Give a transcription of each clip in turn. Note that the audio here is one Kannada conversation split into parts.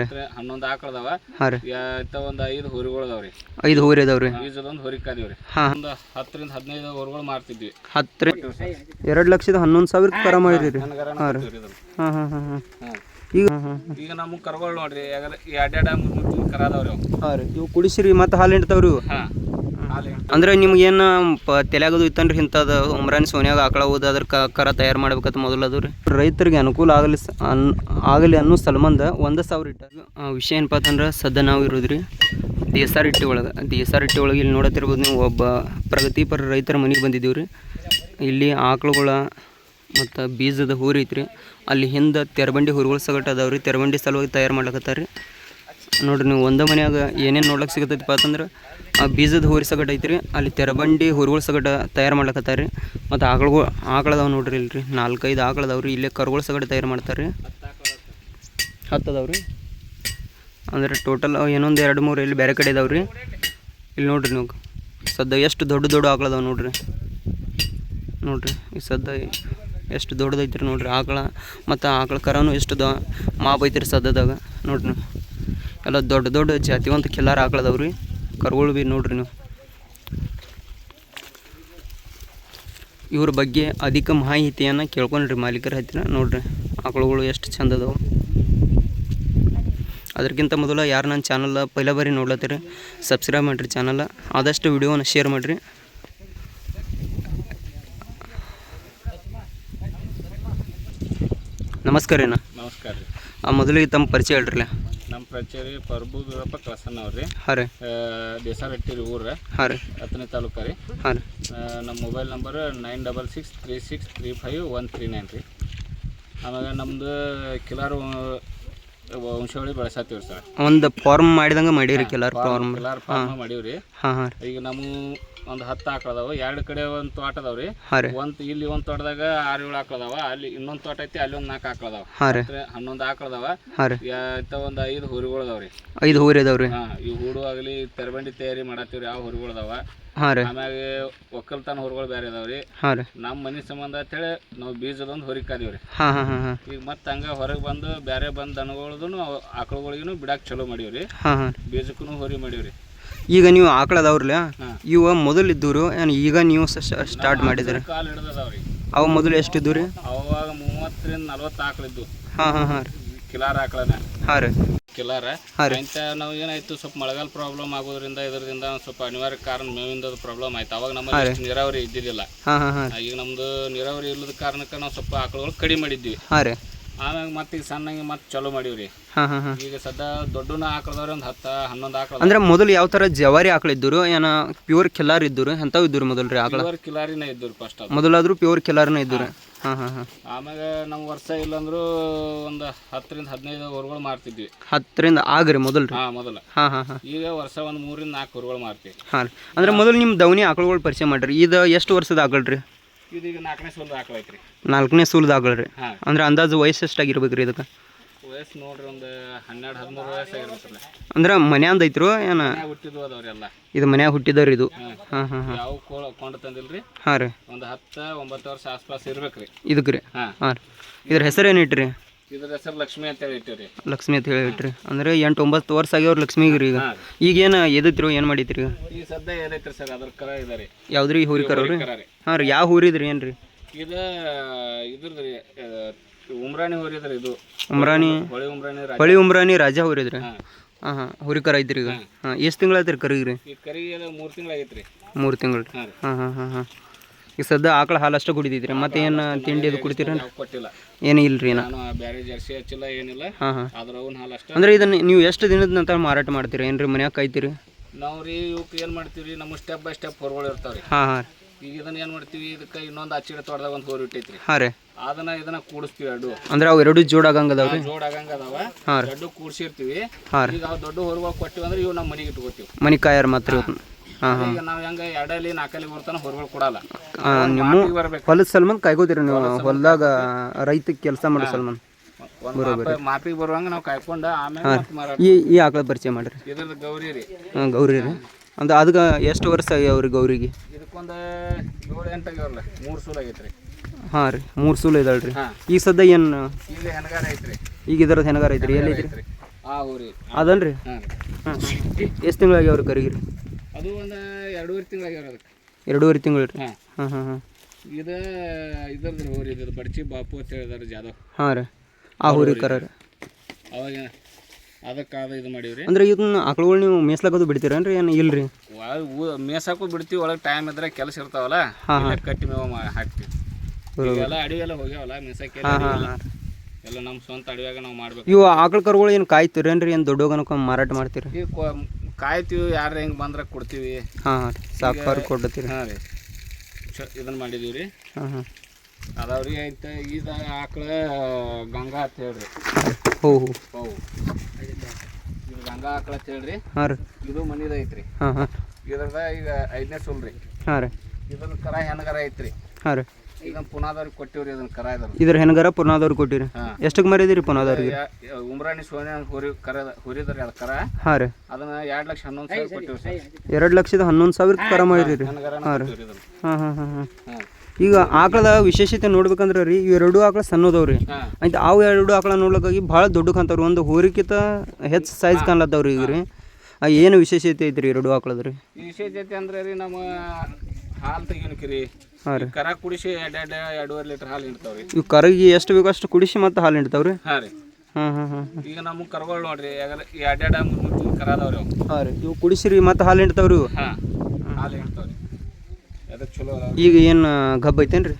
11 ಆಕಳದವ. ಹಾಂ ರೀ. ಒಂದು 5 ಹೋರಿಗಳು ಅದಾವ್ರಿ. 5 ಹೋರಿ ಅದಾವ್ರಿ. ಬೀಜದೊಂದು ಹೋರಿ ಕಾದಿವ್ರಿ. ಒಂದು 10 ರಿಂದ 15 ಹೋರಿಗಳು ಮಾರ್ತಿದ್ವಿ. 2,11,000 ಕರ ಮಾಡಿರಿ. ಹಾಂ ಹಾಂ ಹಾಂ ಹಾಂ. ಈಗ ನಮಗೆ ಕರುಗಳು ನೋಡ್ರಿ 2-3 ಕರ ಅದಾವ್ರಿ. ಹಾಂ ರೀ. ಇವು ಕುಡಿಸಿರಿ ಮತ್ತು ಹಾಲು ಹಿಂಡ್ತಾವ್ರಿ ಇವು. ಹಾಂ ಅಂದ್ರೆ ನಿಮ್ಗೇನು ತಲೆಯಾಗದು ಇತ್ತನ್ರಿ ಇಂಥದ್ದು ಉಮ್ರಾನಿ ಸೋನ್ಯಾಗ ಆಕಳ ಹೋದ ಅದ್ರ ಕರ ತಯಾರು ಮಾಡ್ಬೇಕಂತ ಮೊದಲದು ರೀ. ರೈತರಿಗೆ ಅನುಕೂಲ ಆಗಲಿ ಅನ್ನೋ ಸಲ್ಮಂದ 1,000 ಇಟ್ಟಾಗ ವಿಷಯ ಏನಪ್ಪ ಅಂತಂದ್ರೆ ಸದ್ಯ ನಾವು ಇರೋದ್ರಿ ದೇಸಾರಿಟ್ಟಿ ಒಳಗೆ ಇಲ್ಲಿ ನೋಡತ್ತಿರ್ಬೋದು ನೀವು. ಒಬ್ಬ ಪ್ರಗತಿಪರ ರೈತರ ಮನೆಗೆ ಬಂದಿದ್ದೀವಿ ರೀ. ಇಲ್ಲಿ ಆಕಳುಗಳ ಮತ್ತು ಬೀಜದ ಹೋರಿ ಐತ್ರಿ. ಅಲ್ಲಿ ಹಿಂದೆ ತೆರಬಂಡಿ ಹೋರಿಗಳು ಸಗಟ್ ಅದಾವ್ರಿ. ತೆರಬಂಡಿ ಸಲುವಾಗಿ ತಯಾರು ಮಾಡ್ಲಕತ್ತಾರ ರೀ. ನೋಡ್ರಿ ನೀವು ಒಂದೇ ಮನ್ಯಾಗ ಏನೇನು ನೋಡ್ಲಿಕ್ಕೆ ಸಿಗತೈತಪ್ಪ ಅಂತಂದ್ರೆ ಆ ಬೀಜದ ಹೋರಿ ಸಗಟ್ ಐತ್ರಿ. ಅಲ್ಲಿ ತೆರಬಂಡಿ ಹೋರಿಗಳು ಸಗಟ ತಯಾರು ಮಾಡ್ಲಕತ್ತಾರ ರೀ. ಮತ್ತು ಆಕಳದಾವ್ ನೋಡ್ರಿ ಇಲ್ರಿ 4-5 ಆಕಳದಾವ್ರಿ. ಇಲ್ಲೇ ಕರುಗಳು ಸಗಟ ತಯಾರು ಮಾಡ್ತಾರೆ ರೀ. 10 ಅದಾವ್ರಿ. ಅಂದ್ರೆ ಟೋಟಲ್ ಏನೊಂದು 2-3 ಇಲ್ಲಿ ಬೇರೆ ಕಡೆ ಇದಾವ್ರಿ. ಇಲ್ಲಿ ನೋಡ್ರಿ ನೀವು ಸದ್ಯ ಎಷ್ಟು ದೊಡ್ಡ ಆಕಳದಾವ್ ನೋಡ್ರಿ. ಈ ಸದ್ಯ ಎಷ್ಟು ದೊಡ್ಡದೈತ್ರಿ ನೋಡ್ರಿ ಆಕಳ. ಮತ್ತು ಆಕಳ ಕರನೂ ಎಷ್ಟು ಮಾಪ್ ಐತ್ರಿ ಸದ್ಯದಾಗ ನೋಡ್ರಿ ನೀವು. ಎಲ್ಲ ದೊಡ್ಡ ಜಾತಿವಂತ ಕಿಲಾರ ಆಕಳದವ್ರಿ. ಕರುಗಳು ಭೀ ನೋಡ್ರಿ ನೀವು. ಇವ್ರ ಬಗ್ಗೆ ಅಧಿಕ ಮಾಹಿತಿಯನ್ನು ಕೇಳ್ಕೊಂಡ್ರಿ ಮಾಲೀಕರ ಹತ್ತಿರ. ನೋಡ್ರಿ ಆಕಳುಗಳು ಎಷ್ಟು ಚಂದ ಅದಾವೆ. ಅದಕ್ಕಿಂತ ಮೊದಲು ಯಾರು ನನ್ನ ಚಾನಲ್ ಪೈಲ ಬಾರಿ ನೋಡ್ಲತ್ತೀರಿ ಸಬ್ಸ್ಕ್ರೈಬ್ ಮಾಡಿರಿ ಚಾನಲ್. ಆದಷ್ಟು ವಿಡಿಯೋನ ಶೇರ್ ಮಾಡಿರಿ. ನಮಸ್ಕಾರ ರೀ. ಮೊದಲಿಗೆ ತಮ್ಮ ಪರಿಚಯ ಹೇಳ್ರಲ್ಲ. ನಮ್ಮ ಪರಿಚಯ ರೀ ಪರ್ಬು ಬೀರಪ್ಪ ಕಳಸಣ್ಣ ಅವ್ರಿ. ಹಾಂ ರೀ. ದೇಸಾರಟ್ಟಿ ರೀ ಊರ. ಹಾಂ ರೀ. 10ನೇ ತಾಲೂಕು ರೀ. ಹಾಂ ರೀ. ನಮ್ಮ ಮೊಬೈಲ್ ನಂಬರ್ 9663635139 ರೀ. ಆಮೇಲೆ ನಮ್ಮದು ಕಿಲಾರು ವಂಶಾವಳಿ ಬೆಳೆಸತ್ತೀವಿ ಸರ್. ಒಂದು ಫಾರ್ಮ್ ಮಾಡಿದಂಗೆ ಮಾಡೀರಿ. ಕಿಲಾರ್ ಫಾರ್ಮ್ ಮಾಡೀವ್ರಿ. ಹಾಂ ಹಾಂ. ಈಗ ನಮ್ಮ ಒಂದು 10 ಆಕಳದಾವ. 2 ಕಡೆ ಒಂದು ತೋಟ ಅದಾವ್ರಿ. ಇಲ್ಲಿ ಒಂದು ತೋಟದಾಗ 6-7 ಆಕಳದಾವ. ಅಲ್ಲಿ ಇನ್ನೊಂದು ತೋಟ ಐತಿ, ಅಲ್ಲಿ ಒಂದು 4 ಆಕಳದಾವ. 11 ಆಕಳದಾವ. ಒಂದು 5 ಹೋರಿಗಳು ಅದಾವ್ರಿ. 5 ಹೋರಿ ಅದಾವ್ರಿ. ಈ ಹೂಡು ಆಗಲಿ ತೆರಬಂಡಿ ತಯಾರಿ ಮಾಡತ್ತೀವ್ರಿ. ಯಾವ ಹೋರಿಗಳು ಅದಾವ. ಆಮ್ಯಾಗ ಒಕ್ಕಲ್ತನ ಹೋರಿಗಳು ಬೇರೆ ಅದಾವ್ರಿ. ನಮ್ಮ ಮನೆ ಸಂಬಂಧ ಅಂತೇಳಿ ನಾವು ಬೀಜದೊಂದು ಹೋರಿ ಕಾದೀವ್ರಿ. ಈಗ ಮತ್ತೆ ಹಂಗ ಹೊರಗೆ ಬಂದು ಬೇರೆ ದನಗಳದೂ ಆಕಳುಗಳಿಗೂ ಬಿಡಾಕ್ ಚಲೋ ಮಾಡೀವ್ರಿ. ಬೀಜಕ್ಕೂ ಹೋರಿ ಮಾಡೀವ್ರಿ. ಈಗ ನೀವು ಆಕಳದವ್ರಲ್ಲ ಇವ ಮೊದಲು ಇದ್ದವ್ರು ಈಗ ನೀವು ಸ್ಟಾರ್ಟ್ ಮಾಡಿದ್ರಿ? ಕಾಲು ಹಿಡ್ದದಾವ್ರಿ. ಅವು ಮೊದಲು ಎಷ್ಟಿದ್ದು ರೀ? ಅವಾಗ 30ರಿಂದ 40 ಆಕಳಿದ್ದು. ಹಾಂ. ಕಿಲಾರ ಆಕಳನ. ಹಾಂ ರೀ. ಕಿಲಾರ ಅಂತ ನಾವು ಏನಾಯ್ತು ಸ್ವಲ್ಪ ಮಳೆಗಾಲ ಪ್ರಾಬ್ಲಮ್ ಆಗೋದ್ರಿಂದ ಇದರಿಂದ ಸ್ವಲ್ಪ ಅನಿವಾರ್ಯ ಕಾರಣ ಮೇವಿಂದ ಪ್ರಾಬ್ಲಮ್ ಆಯ್ತು. ಅವಾಗ ನಮ್ಮಲ್ಲಿ ನೀರಾವರಿ ಇದ್ದಿದ್ದಿಲ್ಲ. ಈಗ ನಮ್ದು ನೀರಾವರಿ ಇಲ್ಲದ ಕಾರಣಕ್ಕೆ ನಾವು ಸ್ವಲ್ಪ ಆಕಳುಗಳು ಕಡಿಮೆ ಮಾಡಿದ್ವಿ. ಆಮ್ಯಾಗ ಮತ್ತೆ ಈಗ ಸಣ್ಣಗೆ ಮತ್ತೆ ಚಲೋ ಮಾಡೀವ್ರಿ. ಈಗ ಸದ್ಯ ದೊಡ್ಡನ ಆಕಳದವ್ರಿ ಒಂದು 10-11 ಆಕಳ. ಅಂದ್ರೆ ಮೊದಲು ಯಾವ ತರ ಜವಾರಿ ಆಕಳ ಇದ್ದರು ಏನ ಪ್ಯೂರ್ ಕಿಲಾರ್ ಇದ್ದರು ಎಂತಾವ್ ಇದ್ದರು ಮೊದಲು ರೀ ಆಕಳ? ಪ್ಯೂರ್ ಕಿಲಾರಿನ ಇದ್ದರು ಫಸ್ಟ್. ಮೊದಲಾದ್ರೂ ಪ್ಯೂರ್ ಕಿಲಾರಿನ ಇದ್ದರು. ಆಮ್ಯಾಗ ನಮ್ಮ ವರ್ಷ ಇಲ್ಲಂದ್ರು ಒಂದು 10ರಿಂದ 15 ಹೋರಿಗಳು ಮಾರ್ತಿದ್ವಿ. 10ರಿಂದ ಆಗ್ರಿ ಮೊದಲು? ಮೊದಲು. ಈಗ ವರ್ಷ ಒಂದು 3ರಿಂದ 4 ಹೋರಿಗಳು ಮಾರ್ತೀವಿ. ಅಂದ್ರೆ ಮೊದಲು ನಿಮ್ಮ ದವನಿ ಆಕಳುಗಳು ಪರಿಚಯ ಮಾಡ್ರಿ. ಇದು ಎಷ್ಟು ವರ್ಷದ ಆಕಳ್ರಿ? ಇದೀಗ 4ನೇ ಸೂಲದ ಆಕಳ ಐತ್ರಿ. 4ನೇ ಸೂಲದ ಆಕಳ ರೀ. ಅಂದ್ರೆ ಅಂದಾಜು ವಯಸ್ಸು ಎಷ್ಟಾಗಿರ್ಬೇಕ್ರಿ ಇದಕ್ಕೆ? ವಯಸ್ಸು ನೋಡ್ರಿ ಒಂದು 12-13 ವಯಸ್ಸಾಗಿರ್ಬೇಕಲ್ಲ. ಅಂದ್ರೆ ಮನ್ಯಾಂದ ಐತ್ರು ಏನ? ಹುಟ್ಟಿದ್ವು ಅದಾವ್ರಿ ಎಲ್ಲ. ಇದು ಮನ್ಯಾಗ ಹುಟ್ಟಿದವ್ರಿ ಇದು? ಯಾವ ಕೊಂಡು ತಂದಿಲ್ರಿ. ರೀ. ಒಂದು 10-9 ವರ್ಷ ಆಸ್ಪಾಸ್ ಇರ್ಬೇಕ್ರಿ ಇದಕ್ಕೆ ರೀ. ಇದ್ರ ಹೆಸರು ಏನು ಇಟ್ರಿ? ಇದ್ರ ಹೆಸರು ಲಕ್ಷ್ಮಿ ಅಂತ ಹೇಳಿ ಇಟ್ಟಿರಿ. ಲಕ್ಷ್ಮಿ ಅಂತ ಹೇಳಿ ಇಟ್ರಿ. ಅಂದ್ರೆ 8-9 ವರ್ಷ ಆಗ್ಯಾವ್ರಿ ಲಕ್ಷ್ಮಿಗೆ ರೀ. ಈಗೇನು ಎದತ್ರಿ ಏನು ಮಾಡಿತ್ರಿ? ಈಗ ಸದ್ಯ ಏನೈತ್ರಿ ಸರ್ ಅದ್ರ ಕರ ಇದಾರೆ. ಯಾವ್ದ್ರಿ ಹೋರಿ ಕರ ರೀ? ರೀ. ಯಾವ ಹೋರಿ ಇದ್ರಿ ಏನ್ರಿ? ಇದ್ರದ್ರಿ ಉಮ್ರಾಣಿ ಹೋರಿ ಇದ್ರಿ. ಇದು ಉಮ್ರಾಣಿ ಹೊಳಿ ಉಮ್ರಾಣಿ ರಾಜ ಹೋರಿ ಇದ್ರಿ. ಹೋರಿ ಕರ ಐತ್ರಿ. ಈಗ ಎಷ್ಟು ತಿಂಗಳು ಐತ್ರಿ ಕರಿಗ್ರಿ? ಈ ಕರಿಗೆ 3 ತಿಂಗಳು ಆಗೈತ್ರಿ. 3 ತಿಂಗಳು ರೀ. ಈಗ ಸದ್ಯ ಆಕಳ ಹಾಲು ಅಷ್ಟೇ ಕುಡಿತೈತ್ರಿ. ಮತ್ತೆ ಏನು ತಿಂಡಿ ಅದು ಕುಡಿತೀರ? ಕೊಟ್ಟಿಲ್ಲ, ಏನು ಇಲ್ರಿ. ಬೇರೆ ಜರ್ಸಿ ಹಚ್ಚಿಲ್ಲ, ಏನಿಲ್ಲ. ಅದ್ರ ಅವ್ನ ಹಾಲು ಅಷ್ಟೇ. ಅಂದ್ರೆ ಇದನ್ನ ನೀವು ಎಷ್ಟು ದಿನದ ನಂತರ ಮಾರಾಟ ಮಾಡ್ತೀರಿ ಏನ್ರಿ? ಮನ್ಯಾಗ ಕಾಯ್ತೀರಿ? ನಾವು ರೀ ಇವಕ್ಕೆ ಏನು ಮಾಡ್ತೀವಿ, ನಮ್ಮ ಸ್ಟೆಪ್ ಬೈ ಸ್ಟೆಪ್ ಹೊರಗಳು ಇರ್ತಾವ್ರಿ. ಈಗ ಇದನ್ನ ಏನು ಮಾಡ್ತೀವಿ, ಇದಕ್ಕೆ ಇನ್ನೊಂದು ಅಚ್ಚಿಡ ತೋಟದಾಗ ಒಂದು ಹೋರಿ ಇಟ್ಟೈತ್ರಿ. ಇದನ್ನ ಕೂಡಿಸ್ತೀವಿ. ಎರಡು ಅಂದ್ರೆ ಅವು ಎರಡು ಜೋಡ್ ಆಗಂಗದಾವ್ರಿ. ಜೋಡ್ ಆಗಂಗದಾವ. ಎರಡು ಕೂಡ್ಸಿರ್ತೀವಿ. ಈಗ ಅವು ದೊಡ್ಡ ಹೊರಗಳು ಕೊಟ್ಟಿವಿ ಅಂದ್ರೆ ಇವು ನಮ್ಮ ಮನೆಗೆ ಇಟ್ಕೋತೀವಿ. ಮನೆ ಕಾಯರ್ ಮಾತ್ರ. ಈಗ ನಾವು ಹೆಂಗ 2-4 ಬರ್ತಾನ ಹೊರಗಳು ಕೊಡಲ್ಲ. ಹೊಲದ ಸಲ್ಮನ್ ಕಾಯ್ಕೋತೀರಿ ನೀವು ಹೊಲದಾಗ ರೈತಕ್ಕೆ ಕೆಲಸ ಮಾಡೋ ಸಲ್ಮನ್? ಮಾಪಿಗೆ ಬರುವಂಗ ನಾವು ಕಾಯ್ಕೊಂಡು ಆಮೇಲೆ ಈ ಆಕಳ ಪರಿಚಯ ಮಾಡ್ರಿ. ಇದ್ರದ್ದು ಗೌರಿ ರೀ. ಗೌರಿ ರೀ. ಅಂದ್ರೆ ಅದಕ್ಕೆ ಎಷ್ಟು ವರ್ಷ ಆಗ್ಯಾವ್ರಿ ಗೌರಿಗೆ? ಇದಕ್ಕೊಂದು 7-8 ಆಗ್ಯಾವ್ರಲ್ಲ. 3 ಸೂಲ್ ಆಗೈತ್ರಿ. ರೀ. 3 ಸೂಲ್ ಇದಾಳ್ರಿ. ಈಗ ಸದ್ಯ ಏನು? ಈಗ ಹೆಣಗಾರ ಐತ್ರಿ. ಈಗ ಇದ್ರದ್ದು ಹೆಣಗಾರ ಐತ್ರಿ. ಎಲ್ಲಿ ಐತ್ರಿ? ಹೋರಿ ಅದನ್ರಿ ಹಾಂ ಹಾಂ ಎಷ್ಟು ತಿಂಗಳಾಗ್ಯಾವ್ರಿ ಕರಿಗೆ ರೀ ಅದು ಒಂದು 2.5 ತಿಂಗಳಾಗ್ಯಾರ ಅದಕ್ಕೆ 2.5 ತಿಂಗಳು ರೀ ಹಾಂ ಹಾಂ ಹಾಂ ಹಾಂ ಇದ್ರದ್ದು ಹೋರಿ ಇದು ಬಡ್ಚಿ ಬಾಪು ಅಂತ ಹೇಳಿದಾರೆ ಜಾಧವ್ ಹಾಂ ರೀ ಆ ಹೋರಿ ಕರ ರೀ ಅವಾಗ ಅದಕ್ಕೆ ಇದು ಮಾಡೀವ್ರಿ ಅಂದ್ರೆ ಇದನ್ನ ಆಕಳುಗಳು ನೀವು ಮೇಯ್ಸ್ಲಾಕೋದು ಬಿಡ್ತೀರೇನ್ರಿ ಏನು ಇಲ್ರಿ ಮೇಸಾಕು ಬಿಡ್ತೀವಿ ಒಳಗೆ ಟೈಮ್ ಇದ್ರೆ ಕೆಲಸ ಇರ್ತಾವಲ್ಲ ಕಟ್ಟಿ ಮೇವ ಹಾಕ್ತೀವಿ ಎಲ್ಲ ಅಡಿವೆಲ್ಲ ಹೋಗ್ಯಾವಲ್ಲ ಮೇಸಕ್ಕೆ ಎಲ್ಲ ನಮ್ಮ ಸ್ವಂತ ಅಡಿವ್ಯಾಗ ನಾವು ಮಾಡ್ಬೇಕು ಇವು ಆಕಳ ಕರುಗಳು ಏನು ಕಾಯ್ತೀರೇನ್ರಿ ಏನು ದೊಡ್ಡೋಗನಕ ಮಾರಾಟ ಮಾಡ್ತೀರಿ ಈಗ ಕಾಯ್ತೀವಿ ಯಾರು ಹೆಂಗೆ ಬಂದ್ರೆ ಕೊಡ್ತೀವಿ ಹಾಂ ಹಾಂ ರೀ ಸಾಕು ಕೊಡ್ತೀರಿ ಹಾಂ ರೀ ಇದನ್ನು ಮಾಡಿದೀವಿ ರೀ ಹಾಂ ಹಾಂ ಅದಾವ್ರಿ ಐತೆ ಇದು ಆಕಳ ಗಂಗಾ ಅಂತ ಹೇಳ್ರಿ ಹೋ ಇದು ಗಂಗಾ ಆಕಳ ಅಂತ ಹೇಳ್ರಿ ಹಾಂ ರೀ ಇದು ಮನಿದ ಐತ್ರಿ ಹಾಂ ಹಾಂ ಇದ್ರದ ಈಗ 5ನೇ ಸುಲ್ ರೀ ಹಾಂ ರೀ ಇದನ್ನ ಕರ ಹೆಣ್ಗರ ಐತ್ರಿ ಹಾಂ ರೀ ಇದನ್ನ ಪುನಾದವ್ರಿಗೆ ಕೊಟ್ಟಿವ್ರಿ ಇದನ್ನ ಕರ ಇದ್ರ ಹೆಣ್ಗರ ಪುನಾದವ್ರಿಗೆ ಕೊಟ್ಟಿರಿ ಎಷ್ಟಕ್ಕೆ ಮರಿದಿರಿ ಪುನಾದವ್ರಿಗೆ ಉಮ್ರಾಣಿ ಸೋನೆ ಹುರಿದ್ರಿ ಅದ ಕರ ಹಾಂ ರೀ ಅದನ್ನ 2,11,000 ಕೊಟ್ಟಿವ್ರಿ ಸರ್ 2,11,000 ಕರ ಮಾಡಿರಿ ಹಾಂ ರೀ ಹಾಂ ಹಾಂ ಹಾಂ ಹಾಂ ಈಗ ಆಕಳದ ವಿಶೇಷತೆ ನೋಡ್ಬೇಕಂದ್ರೆ ರೀ ಇವೆರಡು ಆಕಳ ಸಣ್ಣದವ್ರಿ ಆಯ್ತು ಅವು ಎರಡು ಆಕಳ ನೋಡ್ಲಿಕ್ಕಾಗಿ ಭಾಳ ದೊಡ್ಡ ಕಾಣ್ತಾವ್ರಿ ಒಂದು ಹೋರಿಕಿಂತ ಹೆಚ್ಚು ಸೈಜ್ ಕಾಣ್ಲತ್ತವ್ರಿ ಈಗ ರೀ ಏನು ವಿಶೇಷತೆ ಐತ್ರಿ ಎರಡು ಆಕಳದ ರೀ ವಿಶೇಷತೆ ಅಂದ್ರೆ ರೀ ನಮ್ಮ ಹಾಲು ತೆಗಿನಕ್ರಿ ಹಾಂ ರೀ ಕರ ಕುಡಿಸಿ 2.5 ಲೀಟರ್ ಹಾಲು ಹಿಂಡ್ತಾವ್ರಿ ಇವು ಕರಗಿ ಎಷ್ಟು ಬೇಕು ಅಷ್ಟು ಕುಡಿಸಿ ಮತ್ತೆ ಹಾಲು ಹಿಂಡ್ತಾವ್ರಿ ಹಾಂ ರೀ ಹಾಂ ಹಾಂ ಹಾಂ ಈಗ ನಮ್ಮ ಕರುಗಳು ನೋಡ್ರಿ 2.5-3 ಕರ ಅದಾವ್ರಿ ಅವು ಹಾಂ ರೀ ಇವು ಕುಡಿಸಿರಿ ಮತ್ತೆ ಹಾಲು ಹಿಂಡ್ತಾವ್ರಿ ಇವು ಹಾಂ ಹಾಲು ಹಿಂಡ್ತಾವ್ರಿ ಅದಕ್ಕೆ ಚಲೋ ಈಗ ಏನು ಗಬ್ಬ ಐತೇನು ರೀ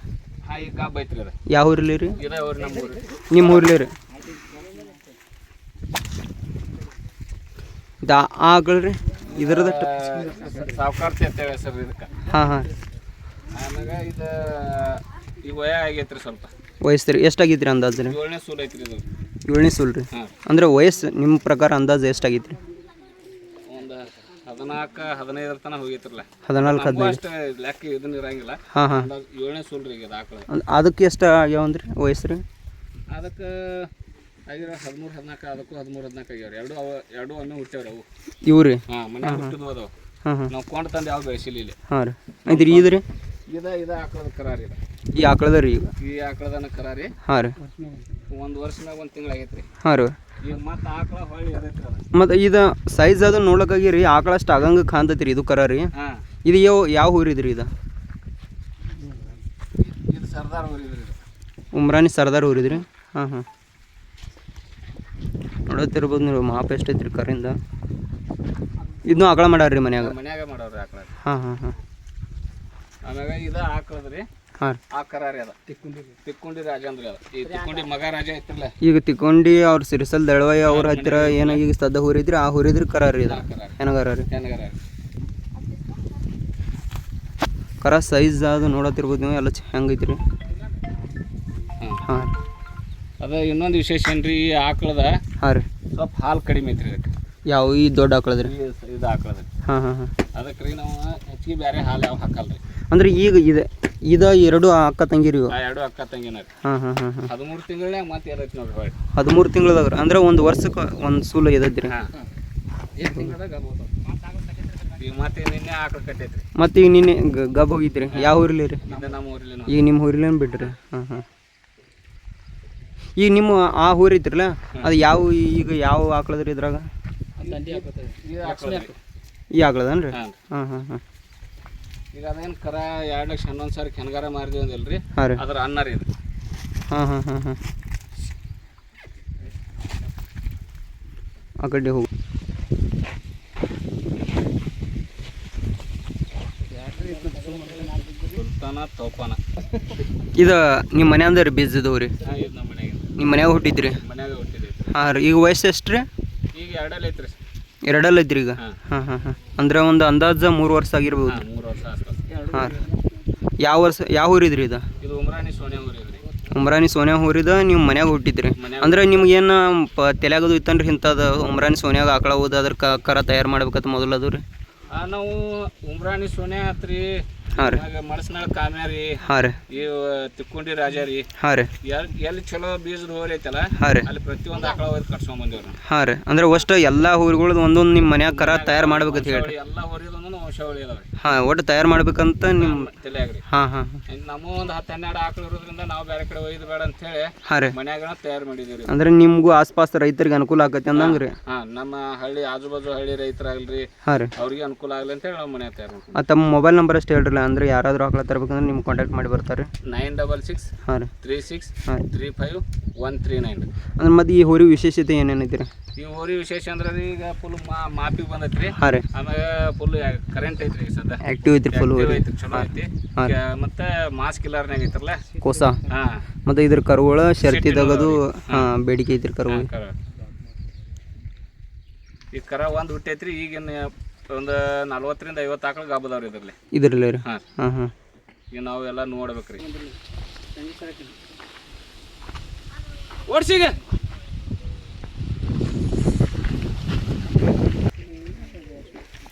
ಹಾಂ ಈಗ ಗಬ್ಬ ಐತ್ರಿ ಅದು ಯಾವ ಊರಲ್ಲಿ ರೀ ಇದೇ ಅವ್ರಿ ನಮ್ಮ ಊರು ನಿಮ್ಮ ಊರ್ಲಿ ರೀ ಆಕಳು ರೀ ಇದ್ರದ ಸಾವುಕಾರ್ತಿ ಅಂತೇಳಿ ಹೆಸರು ಇದಕ್ಕೆ ಹಾಂ ಹಾಂ ಆಮ್ಯಾಗ ಇದು ಈಗ ವಯ ಆಗೈತ್ರಿ ಸ್ವಲ್ಪ ವಯಸ್ಸು ರೀ ಎಷ್ಟಾಗೈತ್ರಿ ಅಂದಾಜು ರೀ 7ನೇ ಸೂಲ್ ಐತ್ರಿ ಇದು 7ನೇ ಸೂಲ್ ರೀ ಅಂದ್ರೆ ವಯಸ್ಸು ನಿಮ್ಮ ಪ್ರಕಾರ ಅಂದಾಜು ಎಷ್ಟಾಗೈತ್ರಿ ಒಂದು 14-15 ತನಕ ಹೋಗೈತ್ರಲ್ಲ 14-15 ಅಷ್ಟು ಲೆಕ್ಕ ಇದನ್ನ ಇರಂಗಿಲ್ಲ ಹಾಂ ಹಾಂ 7ನೇ ಸೂಲ್ ರೀ ಇದು ಆಕಳ ಅದಕ್ಕೆ ಎಷ್ಟು ಆಗ್ಯಾವಂದ್ರಿ ವಯಸ್ಸು ರೀ ಅದಕ್ಕೆ ಆಗಿರೋ 13-14 ಅದಕ್ಕೂ 13-14 ಆಗ್ಯಾವ್ರಿ ಎರಡು ಒಮ್ಮೆ ಹುಟ್ಟ್ಯಾವ್ರಿ ಅವು ಇವು ರೀ ಹಾಂ ಮನೆ ಹುಟ್ಟಿದ್ವು ಅದಾವ ಹಾಂ ಹಾಂ ನಾವು ಕೊಂಡು ತಂದು ಯಾವ ಬೆಳೆಸಿಲ್ಲ ಇಲ್ಲಿ ಹಾಂ ರೀ ಐತ್ರಿ ಇದು ರೀ ಇದು ಆಕಳದ ಕರಾರಿ ಇದು ಈ ಆಕಳದ ರೀ ಈಗ ಈ ಆಕಳದನ ಕರಾರಿ ಹಾಂ ರೀ ಒಂದು ವರ್ಷನಾಗ 1 ತಿಂಗಳು ಆಗೈತ್ರಿ ಹಾಂ ರೀ ಈಗ ಮತ್ತೆ ಆಕಳ ಹೊಳ್ಳಿ ಅದೈತ್ರಿ ಅದು ಮತ್ತು ಇದು ಸೈಜ್ ಅದು ನೋಡ್ಲಿಕ್ಕಾಗಿ ರೀ ಆಕಳ ಅಷ್ಟು ಆಗಂಗೆ ಕಾಣ್ತೈತಿ ರೀ ಇದು ಕರ ರೀ ಹಾಂ ಇದು ಯಾವ ಊರಿದ್ರಿ ಇದು ಇದು ಸರ್ದಾರ್ ಊರಿದ್ರಿ ಇದು ಉಮ್ರಾನಿ ಸರ್ದಾರ್ ಊರಿದ್ರಿ ಹಾಂ ಹಾಂ ನೋಡತ್ತಿರ್ಬೋದು ನೀವು ಮಾಪ ಎಷ್ಟು ಐತ್ರಿ ಕರಿಂದ ಇದನ್ನು ಆಕಳ ಮಾಡ್ಯಾರ ಮನ್ಯಾಗ ಮಾಡವ್ರಿ ಆಕಳ ಹಾಂ ಹಾಂ ಹಾಂ ಆಮ್ಯಾಗ ಇದು ಆಕಳದ್ರಿ ಹಾಂ ರೀ ಆ ಕರಾರಿ ಅದ ತಿಕ್ಕೊಂಡಿ ರಾಜ ಅಂದ್ರಿ ಅದ ಈ ತಿಕ್ಕೊಂಡಿ ಮಗ ರಾಜ ಐತಿರ್ಲ ಈಗ ತಿಕ್ಕೊಂಡಿ ಅವ್ರು ಸಿರಿಸಲ್ ದಳವಾಯಿ ಅವ್ರ ಹತ್ತಿರ ಏನೋ ಈಗ ಸದ್ದ ಹುರಿದ್ರಿ ಆ ಹುರಿದ್ರಿ ಕರ ರೀ ಇದು ಹೆಣಗಾರ ರೀ ಕರ ಸೈಜ್ ಅದು ನೋಡತ್ತಿರ್ಬೋದು ನೀವು ಎಲ್ಲ ಹೆಂಗೈತ್ರಿ ಹಾಂ ಅದ ಇನ್ನೊಂದು ವಿಶೇಷ ಏನ್ರಿ ಈ ಆಕಳದ ಹಾಂ ರೀ ಸ್ವಲ್ಪ ಹಾಲು ಕಡಿಮೆ ಐತ್ರಿ ಇದಕ್ಕೆ ಯಾವ ಈ ದೊಡ್ಡ ಆಕಳದ್ರಿ ಇದು ಆಕಳದ್ರಿ ಹಾಂ ಹಾಂ ಹಾಂ ಅದಕ್ಕೆ ರೀ ನಾವು ಹೆಚ್ಚಿಗೆ ಬೇರೆ ಹಾಲು ಯಾವ ಹಾಕಲ್ರಿ ಅಂದ್ರೆ ಈಗ ಇದು ಎರಡು ಅಕ್ಕ ತಂಗಿರಿ ಇವು 2 ಅಕ್ಕ ತಂಗಿನ ರೀ ಹಾಂ ಹಾಂ ಹಾಂ ಹಾಂ 13 ತಿಂಗಳನ್ಯಾಗ ಮತ್ತೆ ಏನೈತಿ ನೋಡ್ರಿ ಹೊಳ್ಳಿ 13 ತಿಂಗಳದಾಗ ಅಂದ್ರೆ ಒಂದು ವರ್ಷಕ್ಕೆ ಒಂದು ಸೂಲು ಇದೈತಿ ರೀ ಹಾಂ 1 ತಿಂಗಳದಾಗ ಈಗ ಮತ್ತೆ ನಿನ್ನೆ ಆಕಳ ಕಟ್ಟೈತ್ರಿ ಮತ್ತೆ ಈಗ ನಿನ್ನೆ ಗಬ್ಬ ಹೋಗಿದ್ರಿ ಯಾವ ಊರಲ್ಲಿ ರೀ ಇದು ನಮ್ಮ ಊರಲ್ಲಿ ಈಗ ನಿಮ್ಮ ಊರಿಲೇನು ಬಿಡ್ರಿ ಹಾಂ ಹಾಂ ಈಗ ನಿಮ್ಮ ಆ ಊರು ಐತ್ರಲ್ಲ ಅದು ಈಗ ಯಾವ ಆಕಳದ್ರಿ ಇದ್ರಾಗ ಈ ಆಕಳದನ್ ರೀ ಹಾಂ ಹಾಂ ಹಾಂ ಈಗ ಅದೇನು ಕರ 2,11,000 ಹೆಣ್ಗಾರ ಮಾರಿದ್ವಿ ಅಂದಿಲ್ರಿ ಹಾಂ ರೀ ಅದ್ರ ಅನ್ನ ರೀ ಇದು ಹಾಂ ಹಾಂ ಹಾಂ ಹಾಂ ಆ ಕಡೆ ಹೋಗು ಸುಲ್ತಾನ ತೋಪಾನ ಇದು ನಿಮ್ಮ ಮನೆ ಅಂದ್ರೆ ಬೀಜದವು ರೀ ಇದು ನಮ್ಮ ಮನೆಗೆ ನಿಮ್ಮ ಮನ್ಯಾಗ ಹುಟ್ಟಿದ್ರಿ ಮನ್ಯಾಗ ಹುಟ್ಟಿದೈತ್ರಿ ಹಾಂ ರೀ ಈಗ ವಯಸ್ಸು ಎಷ್ಟು ರೀ ಈಗ 2 ಐತ್ರಿ ಎರಡಲ್ಲ ಐತ್ರಿ ಈಗ ಹಾಂ ಹಾಂ ಹಾಂ ಅಂದ್ರೆ ಒಂದು ಅಂದಾಜು 3 ವರ್ಷ ಆಗಿರ್ಬೋದು 3 ವರ್ಷ ಆಸ್ಪಾಸ್ ಹಾಂ ರೀ ಯಾವ ಊರಿದ್ರಿ ಇದು ಇದು ಉಮ್ರಾಣಿ ಸೋನೆ ಊರಿದ್ರಿ ಉಮ್ರಾನಿ ಸೋನ್ಯಾ ಊರಿದ ನೀವು ಮನ್ಯಾಗ ಹುಟ್ಟಿದ್ರಿ ಅಂದ್ರೆ ನಿಮ್ಗೇನು ತಲೆಯಾಗದು ಇತ್ತನ್ರಿ ಇಂಥದ್ದು ಉಮ್ರಾನಿ ಸೋನ್ಯಾಗ ಆಕಳ ಹೋದ ಅದ್ರ ಕರ ತಯಾರು ಮಾಡ್ಬೇಕಂತ ಮೊದಲು ಅದು ರೀ ನಾವು ಉಮ್ರಾಣಿ ಸೋನೆ ಆತ್ರಿ ಹಾಂ ರೀ ಮಡಸ್ನಾಳ ಕಾಮ್ಯಾರಿ ಹಾಂ ರೀ ಇವು ತಿಕ್ಕೊಂಡಿ ರಾಜ ರೀ ಹಾಂ ರೀ ಎಲ್ಲಿ ಚಲೋ ಬೀಜದ ಹೋರಿ ಐತಲ್ಲ ಹಾಂ ರೀ ಅಲ್ಲಿ ಪ್ರತಿಯೊಂದು ಆಕಳ ಹೋಗಿ ಕಟ್ಸ್ಕೊಂಡ್ ಬಂದೇವ್ರಿ ಹಾಂ ರೀ ಅಂದ್ರೆ ಅಷ್ಟು ಎಲ್ಲ ಹೋರಿಗಳದ್ದು ಒಂದೊಂದು ನಿಮ್ಮ ಮನ್ಯಾಗ ಕರ ತಯಾರು ಮಾಡ್ಬೇಕಂತ ಹೇಳಿ ಎಲ್ಲ ಹೋರಿದೊಂದು ವಂಶಾವಳಿ ಅದಾವೆ ಹಾಂ ಒಟ್ಟು ತಯಾರು ಮಾಡ್ಬೇಕಂತ ನಿಮ್ಮ ತಲೆಯಾಗ್ರಿ ಹಾಂ ಹಾಂ ನಮ್ಮ ಒಂದು 10-12 ಆಕಳು ಇರೋದ್ರಿಂದ ನಾವು ಬೇರೆ ಕಡೆ ಒಯ್ದು ಬೇಡ ಅಂತ ಹೇಳಿ ಹಾಂ ರೀ ಮನ್ಯಾಗ ತಯಾರು ಮಾಡಿದೀವಿ. ಅಂದ್ರೆ ನಿಮಗೂ ಆಸ್ಪಾಸ್ ರೈತರಿಗೆ ಅನುಕೂಲ ಆಗತ್ತೆ ಅಂದಂಗೆ ರೀ. ಹಾಂ ನಮ್ಮ ಹಳ್ಳಿ ಆಜು ಬಾಜು ಹಳ್ಳಿ ರೈತರಾಗಲ್ರಿ ಹಾಂ ರೀ ಅವ್ರಿಗೆ ಅನುಕೂಲ ಆಗಲಿ ಅಂತ ಹೇಳಿ ನಾವು ಮನ್ಯಾಗ ತಯಾರು ಮಾಡ್ತೀವಿ. ತಮ್ಮ ಮೊಬೈಲ್ ನಂಬರ್ ಅಷ್ಟು ಹೇಳ್ರಲ್ಲ ಅಂದ್ರೆ ಯಾರಾದರೂ ಆಕಳ ತರಬೇಕಂದ್ರೆ ನಿಮ್ಗೆ ಕಾಂಟ್ಯಾಕ್ಟ್ ಮಾಡಿ ಬರ್ತಾರೆ. 966 ಹಾಂ ರೀ 36 ಹಾಂ 35 139. ಅಂದ್ರೆ ಮತ್ತೆ ಈ ಹೋರಿ ವಿಶೇಷತೆ ಏನೇನೈತಿ ರೀ? ಈ ಹೋರಿ ವಿಶೇಷ ಅಂದ್ರೆ ರೀ ಈಗ ಫುಲ್ ಮಾಪಿಗೆ ಬಂದೈತ್ರಿ. ಹಾಂ ರೀ ಆಮೇಲೆ ಫುಲ್ ಕರೆಂಟ್ ಐತ್ರಿ ಈಗ ಸದ್ಯ ಆ್ಯಕ್ಟಿವ್ ಐತ್ರಿ ಫುಲ್ ಹೋರಿ ಐತಿ ಚಲೋ ಐತಿ. ಮತ್ತೆ ಮಾಸ್ ಕಿಲ್ಲರ್ನಾಗ ಐತ್ರಲ್ಲ ಕೋಸ ಹಾಂ ಮತ್ತು ಇದ್ರ ಕರುಗಳ ಶರ್ತಿ ತೆಗೆದು ಹಾಂ ಬೇಡಿಕೆ ಐತ್ರಿ ಕರುಗಳು. ಈ ಕರ ಒಂದು ಹುಟ್ಟೈತ್ರಿ ಈಗಿನ ಒಂದು 40ರಿಂದ 50 ಆಕಳು ಗಾಬದವ್ರಿ ಇದ್ರಲ್ಲಿ ಇದ್ರಲ್ಲೇ ರೀ. ಹಾಂ ಹಾಂ ಹಾಂ ಈಗ ನಾವು ಎಲ್ಲ ನೋಡ್ಬೇಕ್ರಿ. ಓಡ್ಸಿಗ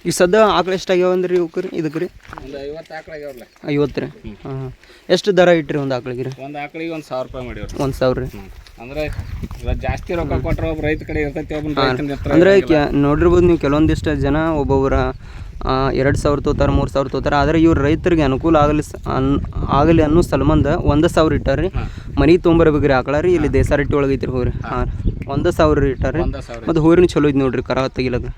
ಈಗ ಸದ್ಯ ಆಕಳು ಎಷ್ಟಾಗ್ಯಾವ ಅಂದ್ರೆ ರೀ ಇವಕ್ಕೆ ರೀ ಇದಕ್ಕೆ ರೀ? ಒಂದು 50 ಆಕಳು ಆಗ್ಯಾವ್ರಲ್ಲ. 50 ರೀ. ಹಾಂ ಹಾಂ ಎಷ್ಟು ದರ ಇಟ್ರಿ ಒಂದು ಆಕಳಿಗೆ ರೀ? ಒಂದು ಆಕಳಿಗೆ 1,000 ರೂಪಾಯಿ ಮಾಡಿವ್ರಿ. 1,000 ರೀ. ಅಂದ್ರೆ ಜಾಸ್ತಿ ರೊಕ್ಕ ಕೊಟ್ಟರೆ ಒಬ್ಬ ರೈತ ಕಡೆ ಇರ್ತೈತಿ ಅಂದ್ರೆ ನೋಡಿರ್ಬೋದು ನೀವು ಕೆಲವೊಂದಿಷ್ಟು ಜನ ಒಬ್ಬೊಬ್ಬರ 2,000 ತೋತಾರೆ 3,000 ತೋತಾರೆ. ಆದರೆ ಇವ್ರು ರೈತರಿಗೆ ಅನುಕೂಲ ಆಗಲಿ ಅನ್ನೋ ಸಲ್ಮಂದ 1,000 ಇಟ್ಟಾರ್ರಿ. ಮನೆಗೆ ತೊಗೊಂಬರ್ಬೇಕು ರೀ ಆಕಳ ರೀ. ಇಲ್ಲಿ ದೇಸಾರಟ್ಟಿ ಒಳಗೆ ಐತ್ರಿ ಹೋರಿ. ಹಾಂ 1,000 ಇಟ್ಟಾರ್ರಿ. ಮತ್ತು ಹೋರಿನ ಚಲೋ ಐತಿ ನೋಡ್ರಿ ಕರ ತೆಗಿಲಕ್ಕ.